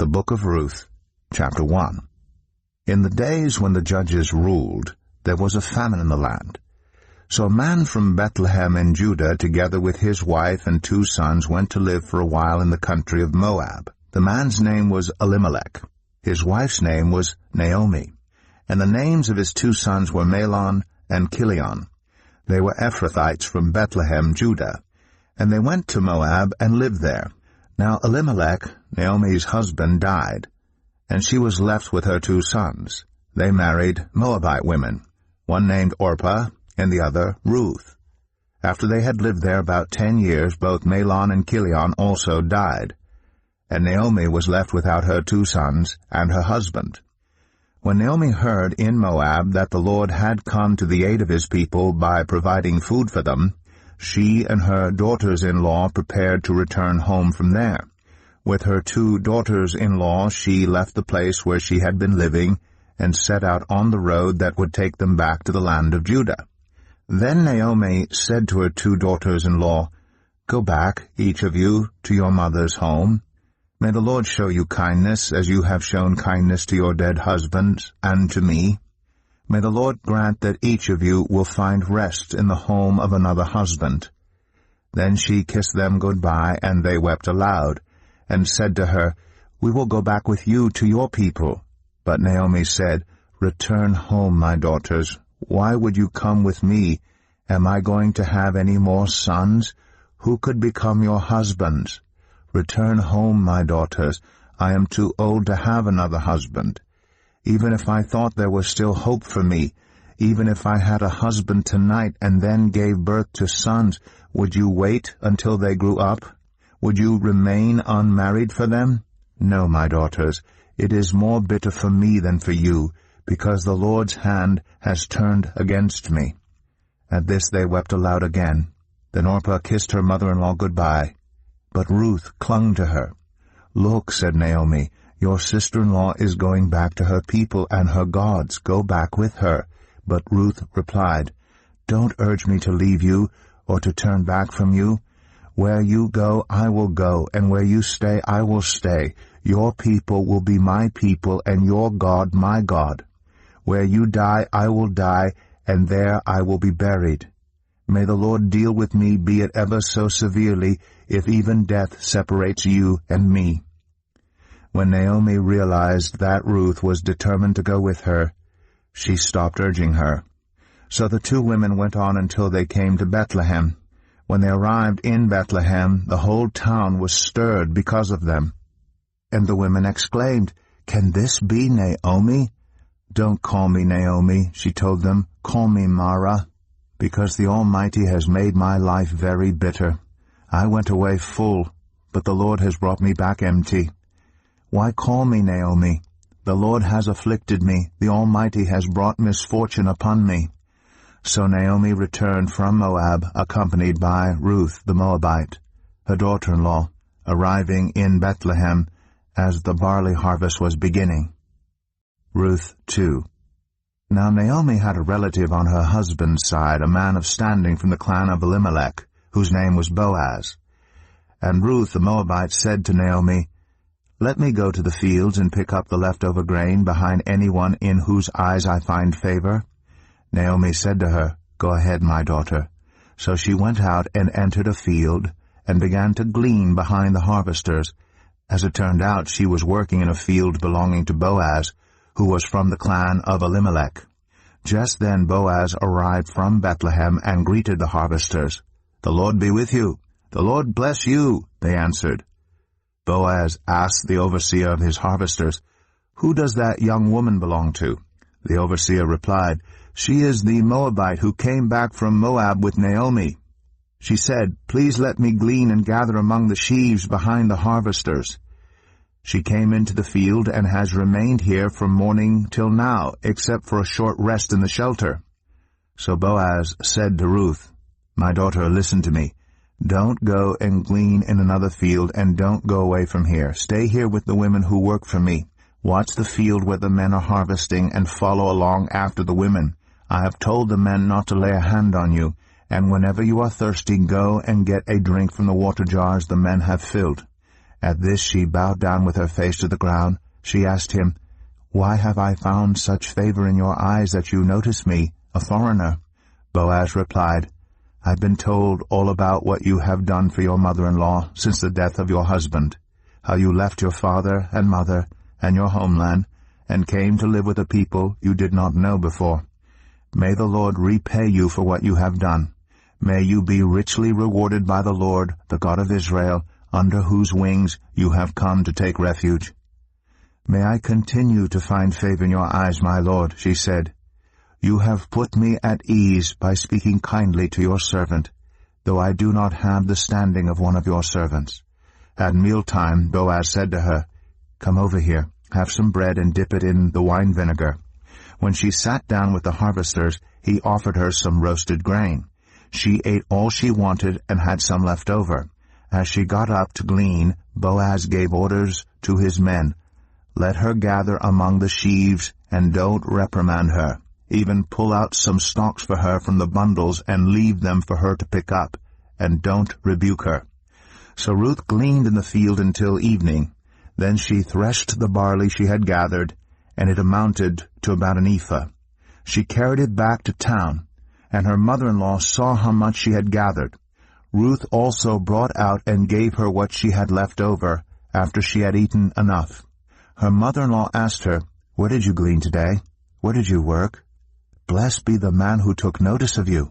The Book of Ruth, chapter 1. In the days when the judges ruled, there was a famine in the land. So a man from Bethlehem in Judah, together with his wife and 2 sons, went to live for a while in the country of Moab. The man's name was Elimelech. His wife's name was Naomi. And the names of his 2 sons were Mahlon and Chilion. They were Ephrathites from Bethlehem, Judah. And they went to Moab and lived there. Now Elimelech, Naomi's husband, died, and she was left with her 2 sons. They married Moabite women, one named Orpah and the other Ruth. After they had lived there about 10 years, both Mahlon and Chilion also died, and Naomi was left without her 2 sons and her husband. When Naomi heard in Moab that the Lord had come to the aid of his people by providing food for them, she and her daughters-in-law prepared to return home from there. With her 2 daughters-in-law she left the place where she had been living and set out on the road that would take them back to the land of Judah. Then Naomi said to her 2 daughters-in-law, "Go back, each of you, to your mother's home. May the Lord show you kindness, as you have shown kindness to your dead husbands and to me. May the Lord grant that each of you will find rest in the home of another husband." Then she kissed them good-bye, and they wept aloud, and said to her, "We will go back with you to your people." But Naomi said, "Return home, my daughters. Why would you come with me? Am I going to have any more sons? Who could become your husbands? Return home, my daughters. I am too old to have another husband. Even if I thought there was still hope for me, even if I had a husband tonight and then gave birth to sons, would you wait until they grew up? Would you remain unmarried for them? No, my daughters, it is more bitter for me than for you, because the Lord's hand has turned against me." At this they wept aloud again. Then Orpah kissed her mother-in-law good-bye, but Ruth clung to her. "Look," said Naomi, "your sister-in-law is going back to her people and her gods. Go back with her." But Ruth replied, "Don't urge me to leave you or to turn back from you. Where you go, I will go, and where you stay, I will stay. Your people will be my people, and your God my God. Where you die, I will die, and there I will be buried. May the Lord deal with me, be it ever so severely, if even death separates you and me." When Naomi realized that Ruth was determined to go with her, she stopped urging her. So the 2 women went on until they came to Bethlehem. When they arrived in Bethlehem, the whole town was stirred because of them. And the women exclaimed, "Can this be Naomi?" "Don't call me Naomi," she told them. "Call me Mara, because the Almighty has made my life very bitter. I went away full, but the Lord has brought me back empty. Why call me Naomi? The Lord has afflicted me. The Almighty has brought misfortune upon me." So Naomi returned from Moab, accompanied by Ruth the Moabite, her daughter-in-law, arriving in Bethlehem as the barley harvest was beginning. Ruth 2. Now Naomi had a relative on her husband's side, a man of standing from the clan of Elimelech, whose name was Boaz. And Ruth the Moabite said to Naomi, "Let me go to the fields and pick up the leftover grain behind anyone in whose eyes I find favor." Naomi said to her, "Go ahead, my daughter." So she went out and entered a field and began to glean behind the harvesters. As it turned out, she was working in a field belonging to Boaz, who was from the clan of Elimelech. Just then Boaz arrived from Bethlehem and greeted the harvesters. "The Lord be with you." "The Lord bless you," they answered. Boaz asked the overseer of his harvesters, "Who does that young woman belong to?" The overseer replied, "She is the Moabite who came back from Moab with Naomi. She said, 'Please let me glean and gather among the sheaves behind the harvesters.' She came into the field and has remained here from morning till now, except for a short rest in the shelter." So Boaz said to Ruth, "My daughter, listen to me. Don't go and glean in another field, and don't go away from here. Stay here with the women who work for me. Watch the field where the men are harvesting, and follow along after the women. I have told the men not to lay a hand on you, and whenever you are thirsty, go and get a drink from the water jars the men have filled. At this she bowed down with her face to the ground. She asked him, "Why have I found such favor in your eyes that you notice me, a foreigner?" Boaz replied, "I've been told all about what you have done for your mother-in-law since the death of your husband, how you left your father and mother and your homeland, and came to live with a people you did not know before. May the Lord repay you for what you have done. May you be richly rewarded by the Lord, the God of Israel, under whose wings you have come to take refuge." "May I continue to find favor in your eyes, my lord," she said. "You have put me at ease by speaking kindly to your servant, though I do not have the standing of one of your servants." At mealtime Boaz said to her, "Come over here, have some bread and dip it in the wine vinegar." When she sat down with the harvesters, he offered her some roasted grain. She ate all she wanted and had some left over. As she got up to glean, Boaz gave orders to his men, "Let her gather among the sheaves, and don't reprimand her. Even pull out some stalks for her from the bundles and leave them for her to pick up, and don't rebuke her." So Ruth gleaned in the field until evening. Then she threshed the barley she had gathered, and it amounted to about an ephah. She carried it back to town, and her mother-in-law saw how much she had gathered. Ruth also brought out and gave her what she had left over, after she had eaten enough. Her mother-in-law asked her, "Where did you glean today? Where did you work? Blessed be the man who took notice of you."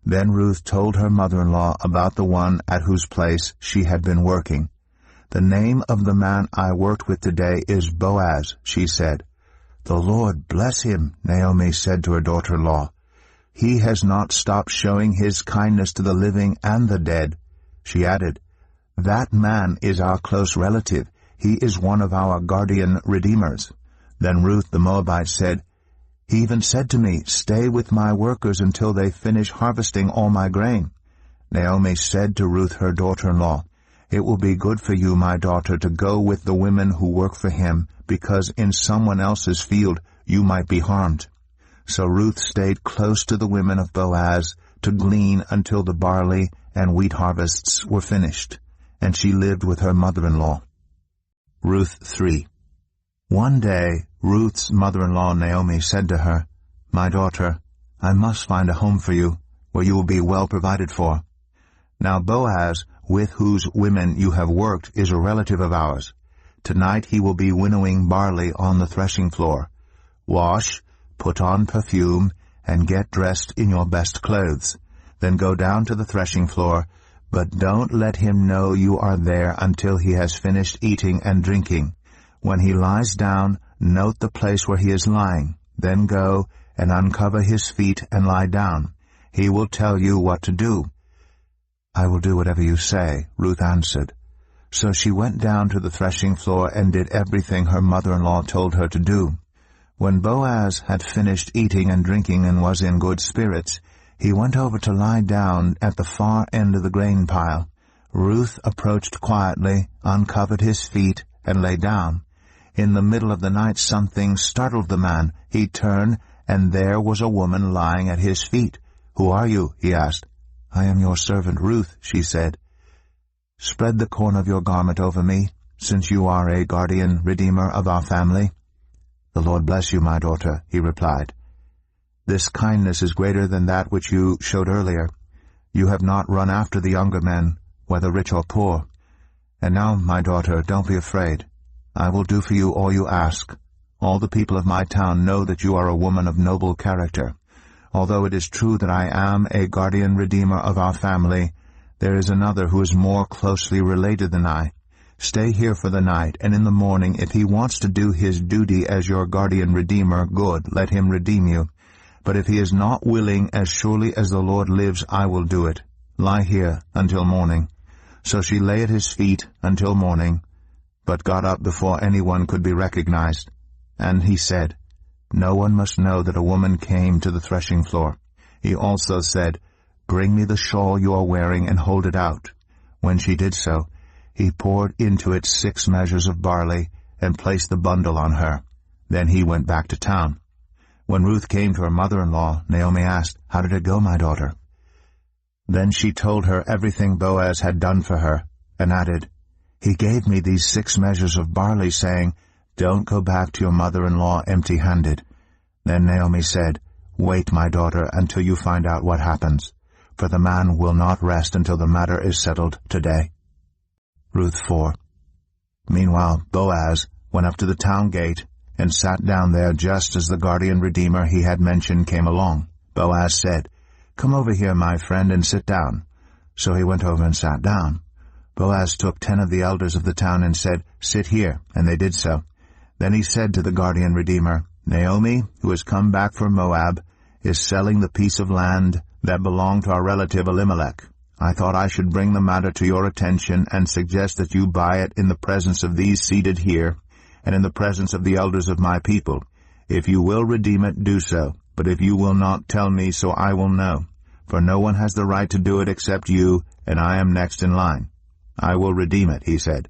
Then Ruth told her mother-in-law about the one at whose place she had been working. "The name of the man I worked with today is Boaz," she said. "The Lord bless him," Naomi said to her daughter-in-law. "He has not stopped showing his kindness to the living and the dead." She added, "That man is our close relative. He is one of our guardian redeemers." Then Ruth the Moabite said, "He even said to me, 'Stay with my workers until they finish harvesting all my grain.'" Naomi said to Ruth her daughter-in-law, "It will be good for you, my daughter, to go with the women who work for him, because in someone else's field you might be harmed." So Ruth stayed close to the women of Boaz to glean until the barley and wheat harvests were finished, and she lived with her mother-in-law. Ruth 3. One day Ruth's mother-in-law Naomi said to her, "My daughter, I must find a home for you, where you will be well provided for. Now Boaz, with whose women you have worked, is a relative of ours. Tonight he will be winnowing barley on the threshing floor. Wash, put on perfume, and get dressed in your best clothes. Then go down to the threshing floor, but don't let him know you are there until he has finished eating and drinking. When he lies down, note the place where he is lying. Then go and uncover his feet and lie down. He will tell you what to do." "I will do whatever you say," Ruth answered. So she went down to the threshing floor and did everything her mother-in-law told her to do. When Boaz had finished eating and drinking and was in good spirits, he went over to lie down at the far end of the grain pile. Ruth approached quietly, uncovered his feet, and lay down. In the middle of the night something startled the man. He turned, and there was a woman lying at his feet. "Who are you?" he asked. "I am your servant Ruth," she said. "Spread the corner of your garment over me, since you are a guardian redeemer of our family." "The Lord bless you, my daughter," he replied. "This kindness is greater than that which you showed earlier. You have not run after the younger men, whether rich or poor. And now, my daughter, don't be afraid. I will do for you all you ask. All the people of my town know that you are a woman of noble character. Although it is true that I am a guardian redeemer of our family, there is another who is more closely related than I. Stay here for the night, and in the morning, if he wants to do his duty as your guardian redeemer, good, let him redeem you. But if he is not willing, as surely as the Lord lives, I will do it. Lie here until morning." So she lay at his feet until morning, but got up before anyone could be recognized. And he said, "No one must know that a woman came to the threshing floor." He also said, "Bring me the shawl you are wearing and hold it out." When she did so, he poured into it 6 measures of barley and placed the bundle on her. Then he went back to town. When Ruth came to her mother-in-law, Naomi asked, "How did it go, my daughter?" Then she told her everything Boaz had done for her, and added, He gave me these 6 measures of barley, saying, 'Don't go back to your mother-in-law empty-handed.' Then Naomi said, 'Wait, my daughter, until you find out what happens, for the man will not rest until the matter is settled today.'" Ruth 4. Meanwhile, Boaz went up to the town gate and sat down there just as the guardian redeemer he had mentioned came along. Boaz said, "Come over here, my friend, and sit down." So he went over and sat down. Boaz took 10 of the elders of the town and said, "Sit here," and they did so. Then he said to the guardian redeemer, "Naomi, who has come back from Moab, is selling the piece of land that belonged to our relative Elimelech. I thought I should bring the matter to your attention and suggest that you buy it in the presence of these seated here, and in the presence of the elders of my people. If you will redeem it, do so. But if you will not, tell me, so I will know. For no one has the right to do it except you, and I am next in line." "I will redeem it," he said.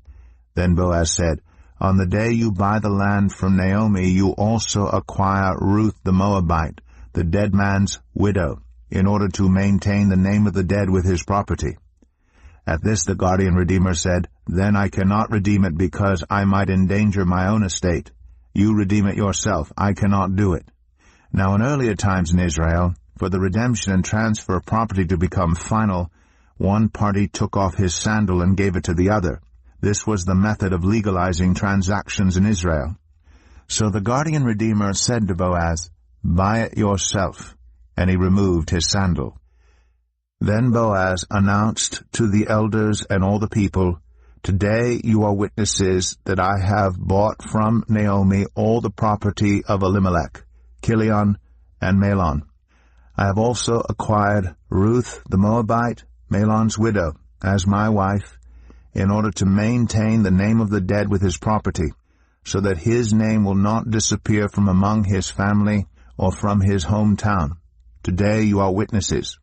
Then Boaz said, "On the day you buy the land from Naomi, you also acquire Ruth the Moabite, the dead man's widow, in order to maintain the name of the dead with his property." At this the guardian redeemer said, "Then I cannot redeem it because I might endanger my own estate. You redeem it yourself. I cannot do it." Now in earlier times in Israel, for the redemption and transfer of property to become final, one party took off his sandal and gave it to the other. This was the method of legalizing transactions in Israel. So the guardian redeemer said to Boaz, "Buy it yourself," and he removed his sandal. Then Boaz announced to the elders and all the people, "Today you are witnesses that I have bought from Naomi all the property of Elimelech, Chilion, and Mahlon. I have also acquired Ruth the Moabite, Mahlon's widow, as my wife, in order to maintain the name of the dead with his property, so that his name will not disappear from among his family or from his hometown. Today you are witnesses."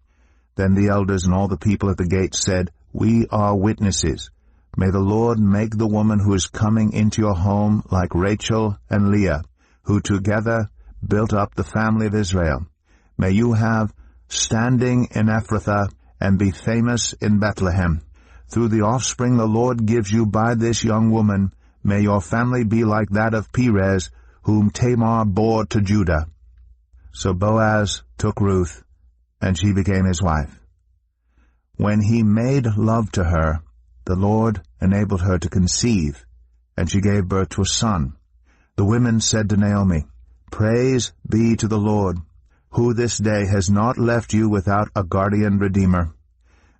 Then the elders and all the people at the gate said, "We are witnesses. May the Lord make the woman who is coming into your home like Rachel and Leah, who together built up the family of Israel. May you have standing in Ephrathah and be famous in Bethlehem. Through the offspring the Lord gives you by this young woman, may your family be like that of Perez, whom Tamar bore to Judah." So Boaz took Ruth, and she became his wife. When he made love to her, the Lord enabled her to conceive, and she gave birth to a son. The women said to Naomi, "Praise be to the Lord, who this day has not left you without a guardian redeemer.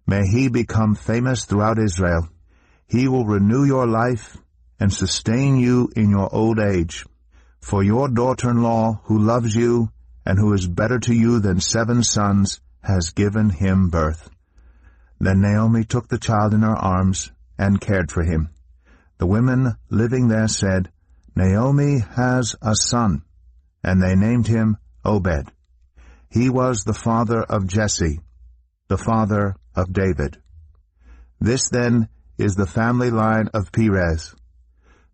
May he become famous throughout Israel. He will renew your life and sustain you in your old age. For your daughter-in-law, who loves you and who is better to you than 7 sons, has given him birth." Then Naomi took the child in her arms and cared for him. The women living there said, "Naomi has a son," and they named him Obed. He was the father of Jesse, the father of David. This then is the family line of Perez.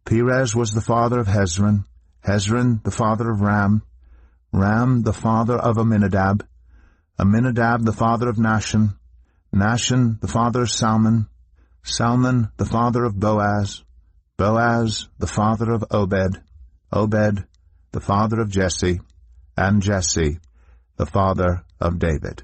Perez was the father of Hezron, Hezron the father of Ram, Ram the father of Amminadab, Amminadab the father of Nahshon, Nahshon the father of Salmon, Salmon the father of Boaz, Boaz the father of Obed, Obed the father of Jesse, and Jesse the father of David.